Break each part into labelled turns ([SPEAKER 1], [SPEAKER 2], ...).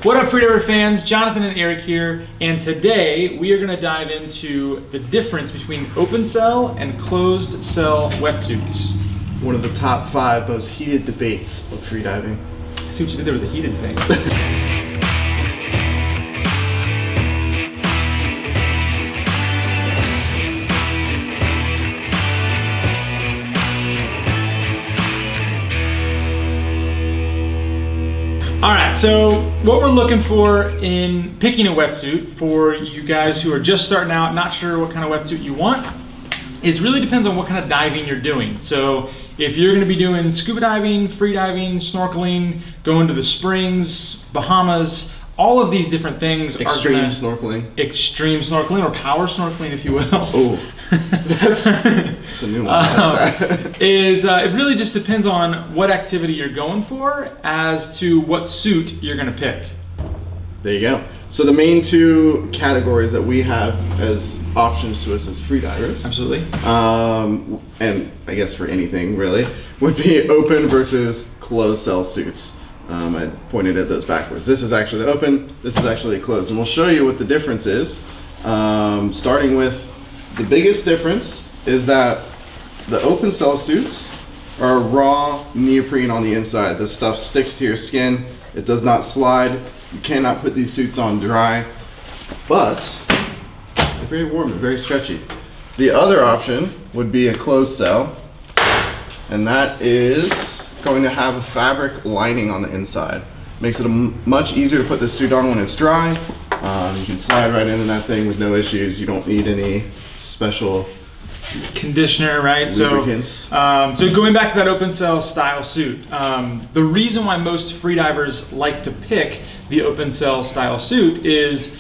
[SPEAKER 1] What up, Freediver fans? Jonathan and Eric here, and today we are going to dive into the difference between open cell and closed cell wetsuits.
[SPEAKER 2] One of the top 5 most heated debates of freediving.
[SPEAKER 1] See what you did there with the heated thing. All right, so what we're looking for in picking a wetsuit for you guys who are just starting out, not sure what kind of wetsuit you want, is really depends on what kind of diving you're doing. So if you're gonna be doing scuba diving, free diving, snorkeling, going to the Springs, Bahamas, all of these different things
[SPEAKER 2] Extreme snorkeling,
[SPEAKER 1] or power snorkeling, if you will.
[SPEAKER 2] Oh, that's a new one.
[SPEAKER 1] It really just depends on what activity you're going for as to what suit you're going to pick.
[SPEAKER 2] There you go. So the main 2 categories that we have as options to us as freedivers,
[SPEAKER 1] absolutely,
[SPEAKER 2] and I guess for anything really, would be open versus closed cell suits. I pointed at those backwards. This is actually open, this is actually closed, and we'll show you what the difference is. Starting with the biggest difference is that the open cell suits are raw neoprene on the inside. This stuff sticks to your skin, it does not slide. You cannot put these suits on dry, but they're very warm and very stretchy. The other option would be a closed cell, and that is going to have a fabric lining on the inside. Makes it much easier to put the suit on when it's dry. You can slide right into that thing with no issues. You don't need any special
[SPEAKER 1] conditioner, right?
[SPEAKER 2] Lubricants.
[SPEAKER 1] So going back to that open cell style suit, the reason why most freedivers like to pick the open cell style suit is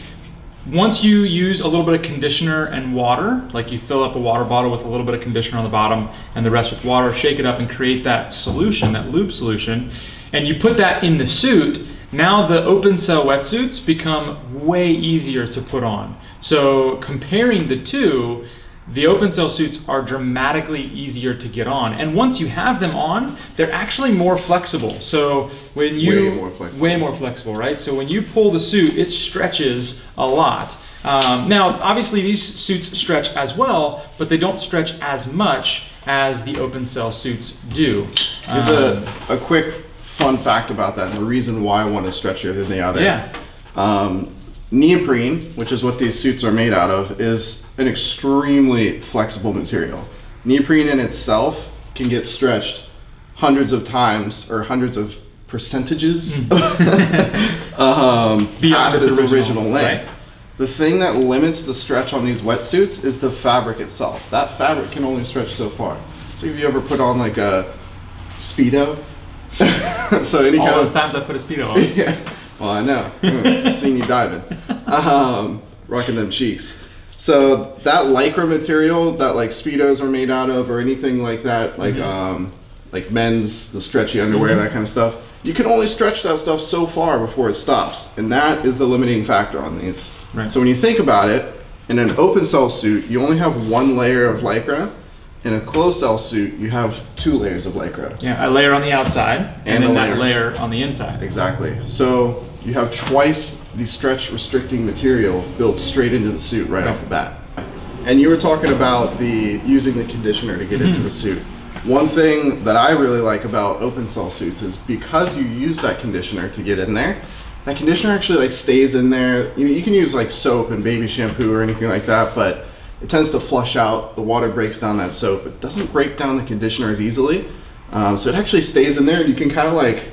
[SPEAKER 1] once you use a little bit of conditioner and water, like you fill up a water bottle with a little bit of conditioner on the bottom and the rest with water, shake it up and create that solution, that lube solution, and you put that in the suit, now the open cell wetsuits become way easier to put on. So comparing the two, the open cell suits are dramatically easier to get on. And once you have them on, they're actually more flexible. So when you, way more flexible, right? So when you pull the suit, it stretches a lot. Now, obviously these suits stretch as well, but they don't stretch as much as the open cell suits do.
[SPEAKER 2] Here's a quick fun fact about that and the reason why one is stretchier than the other.
[SPEAKER 1] Yeah.
[SPEAKER 2] Neoprene, which is what these suits are made out of, is an extremely flexible material. Neoprene in itself can get stretched hundreds of times or hundreds of percentages past its original length. Right? The thing that limits the stretch on these wetsuits is the fabric itself. That fabric can only stretch so far. So if you ever put on like a Speedo, so any
[SPEAKER 1] all
[SPEAKER 2] kind
[SPEAKER 1] those
[SPEAKER 2] of
[SPEAKER 1] times I put a Speedo on.
[SPEAKER 2] Yeah. Well, I know. I've seen you diving. Rocking them cheeks. So that Lycra material that like Speedos are made out of or anything like that, like men's, the stretchy underwear, that kind of stuff, you can only stretch that stuff so far before it stops. And that is the limiting factor on these. Right. So when you think about it, in an open cell suit, you only have 1 layer of Lycra. In a closed cell suit, you have 2 layers of Lycra.
[SPEAKER 1] Yeah, a layer on the outside and then that layer on the inside.
[SPEAKER 2] Exactly. So you have twice the stretch restricting material built straight into the suit right off the bat. And you were talking about using the conditioner to get into the suit. One thing that I really like about open cell suits is because you use that conditioner to get in there, that conditioner actually like stays in there. You can use like soap and baby shampoo or anything like that, but it tends to flush out. The water breaks down that soap. It doesn't break down the conditioner as easily. So it actually stays in there and you can kind of like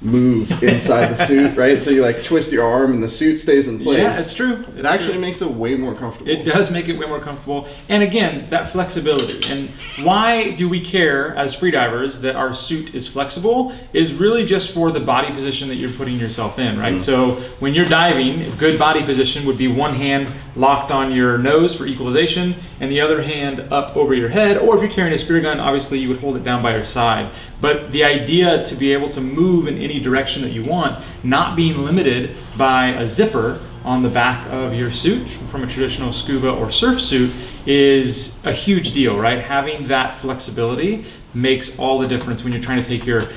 [SPEAKER 2] move inside the suit, right? So you like twist your arm and the suit stays in place.
[SPEAKER 1] Yeah, it's true.
[SPEAKER 2] It actually makes it way more comfortable.
[SPEAKER 1] It does make it way more comfortable. And again, that flexibility. And why do we care as freedivers that our suit is flexible is really just for the body position that you're putting yourself in, right? So when you're diving, a good body position would be one hand locked on your nose for equalization and the other hand up over your head. Or if you're carrying a spear gun, obviously you would hold it down by your side. But the idea to be able to move in any direction that you want, not being limited by a zipper on the back of your suit from a traditional scuba or surf suit is a huge deal, right? Having that flexibility makes all the difference when you're trying to take your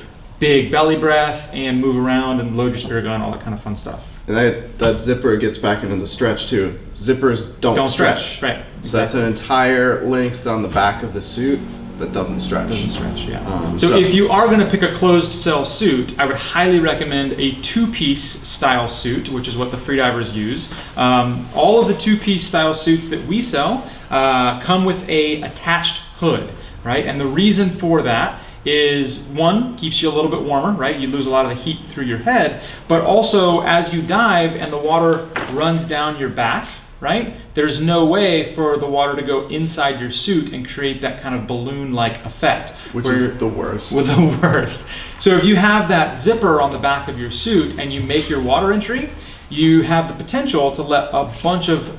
[SPEAKER 1] big belly breath and move around and load your spirit gun, all that kind of fun stuff.
[SPEAKER 2] And that zipper gets back into the stretch too. Zippers don't stretch.
[SPEAKER 1] Right.
[SPEAKER 2] So that's an entire length down the back of the suit that doesn't stretch.
[SPEAKER 1] Doesn't stretch, yeah. So if you are going to pick a closed cell suit, I would highly recommend a two-piece style suit, which is what the freedivers use. All of the two-piece style suits that we sell come with a attached hood, right? And the reason for that is, one, keeps you a little bit warmer, right? You lose a lot of the heat through your head, but also as you dive and the water runs down your back, right? There's no way for the water to go inside your suit and create that kind of balloon-like effect.
[SPEAKER 2] Which is the worst.
[SPEAKER 1] With the worst. So if you have that zipper on the back of your suit and you make your water entry, you have the potential to let a bunch of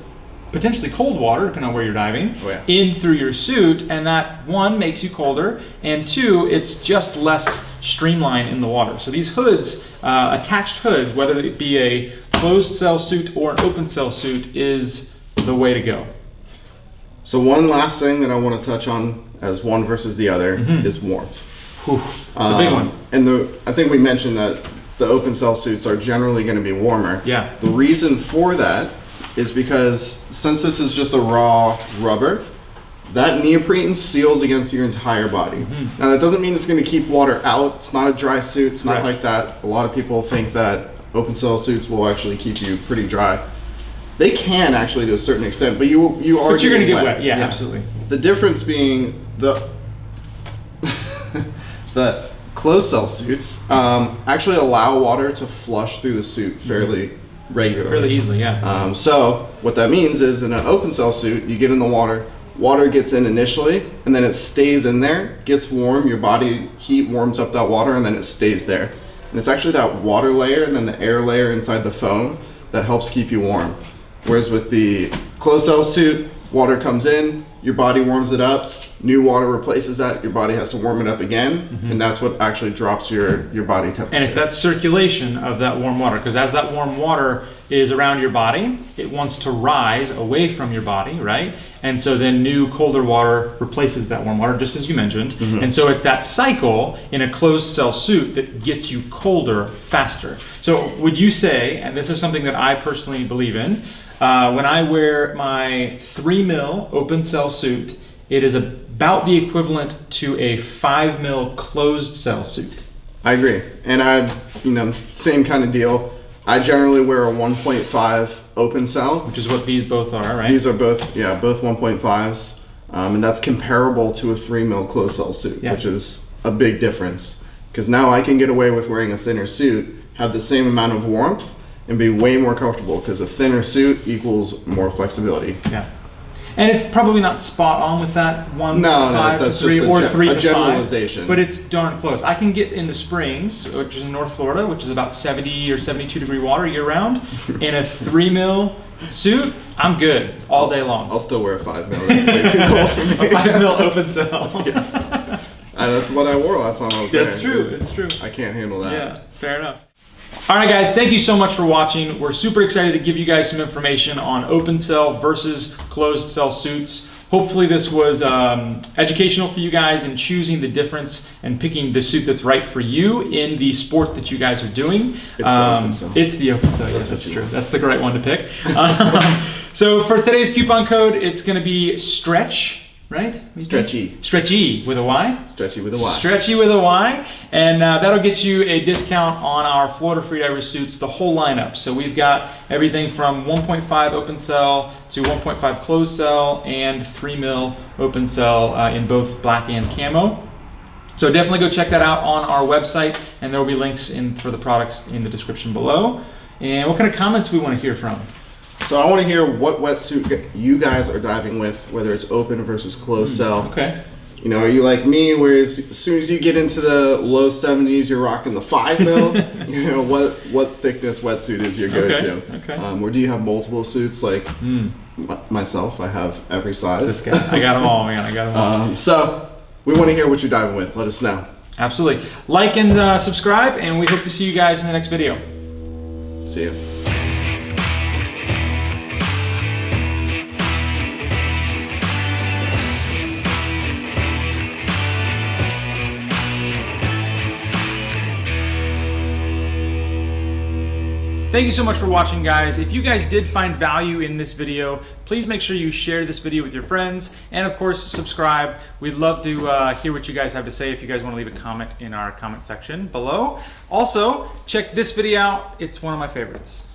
[SPEAKER 1] potentially cold water, depending on where you're diving, in through your suit, and that, one, makes you colder, and two, it's just less streamlined in the water. So these hoods, attached hoods, whether it be a closed cell suit or an open cell suit, is the way to go.
[SPEAKER 2] So one last thing that I want to touch on as one versus the other is warmth.
[SPEAKER 1] Whew, it's a big one.
[SPEAKER 2] And I think we mentioned that the open cell suits are generally going to be warmer.
[SPEAKER 1] Yeah.
[SPEAKER 2] The reason for that is because since this is just a raw rubber, that neoprene seals against your entire body. Now that doesn't mean it's going to keep water out. It's not a dry suit. It's not like that. A lot of people think that open cell suits will actually keep you pretty dry. They can actually to a certain extent, but you are
[SPEAKER 1] But you're going to get
[SPEAKER 2] wet.
[SPEAKER 1] wet. Yeah, absolutely.
[SPEAKER 2] The difference being the the closed cell suits actually allow water to flush through the suit fairly regularly.
[SPEAKER 1] Fairly easily, yeah.
[SPEAKER 2] So what that means is in an open cell suit, you get in the water gets in initially, and then it stays in there, gets warm, your body heat warms up that water, and then it stays there. And it's actually that water layer and then the air layer inside the foam that helps keep you warm. Whereas with the closed cell suit, water comes in, your body warms it up, new water replaces that, your body has to warm it up again, and that's what actually drops your body temperature.
[SPEAKER 1] And it's that circulation of that warm water, because as that warm water is around your body, it wants to rise away from your body, right? And so then new colder water replaces that warm water, just as you mentioned. And so it's that cycle in a closed cell suit that gets you colder faster. So would you say, and this is something that I personally believe in, when I wear my 3 mil open cell suit, it is about the equivalent to a 5 mil closed cell suit.
[SPEAKER 2] I agree. And same kind of deal. I generally wear a 1.5 open cell.
[SPEAKER 1] Which is what these both are, right?
[SPEAKER 2] These are both 1.5s. And that's comparable to a 3 mil closed cell suit, which is a big difference. Because now I can get away with wearing a thinner suit, have the same amount of warmth, and be way more comfortable, because a thinner suit equals more flexibility.
[SPEAKER 1] Yeah. And it's probably not spot on with that 1.5 to 3 or 3 to 5,
[SPEAKER 2] generalization.
[SPEAKER 1] but it's darn close. I can get in the Springs, which is in North Florida, which is about 70 or 72 degree water year round. In a 3 mil suit, I'm good all day long.
[SPEAKER 2] I'll still wear a 5 mil. That's way too cold for me.
[SPEAKER 1] A 5 mil open cell.
[SPEAKER 2] Yeah. That's what I wore last time I was there.
[SPEAKER 1] That's true. It's true.
[SPEAKER 2] I can't handle that.
[SPEAKER 1] Yeah, fair enough. All right, guys, thank you so much for watching. We're super excited to give you guys some information on open cell versus closed cell suits. Hopefully this was educational for you guys in choosing the difference and picking the suit that's right for you in the sport that you guys are doing.
[SPEAKER 2] It's the open cell.
[SPEAKER 1] It's the open cell, yes, that's true. That's the right one to pick. So for today's coupon code, it's going to be STRETCH. Right?
[SPEAKER 2] Stretchy.
[SPEAKER 1] Stretchy with a Y?
[SPEAKER 2] Stretchy with a Y.
[SPEAKER 1] Stretchy with a Y. And that'll get you a discount on our Florida Freediver suits, the whole lineup. So we've got everything from 1.5 open cell to 1.5 closed cell and 3 mil open cell in both black and camo. So definitely go check that out on our website, and there will be links for the products in the description below. And what kind of comments we want to hear from?
[SPEAKER 2] So I want to hear what wetsuit you guys are diving with, whether it's open versus closed cell.
[SPEAKER 1] Okay.
[SPEAKER 2] Are you like me, where as soon as you get into the low 70s, you're rocking the 5 mil? What thickness wetsuit is your go-to?
[SPEAKER 1] Okay.
[SPEAKER 2] Or do you have multiple suits? Like myself, I have every size.
[SPEAKER 1] This guy, I got them all, man. I got them all.
[SPEAKER 2] So we want to hear what you're diving with. Let us know.
[SPEAKER 1] Absolutely. Like and subscribe, and we hope to see you guys in the next video.
[SPEAKER 2] See you.
[SPEAKER 1] Thank you so much for watching, guys. If you guys did find value in this video, please make sure you share this video with your friends, and of course subscribe. We'd love to hear what you guys have to say. If you guys want to leave a comment in our comment section below. Also, check this video out. It's one of my favorites.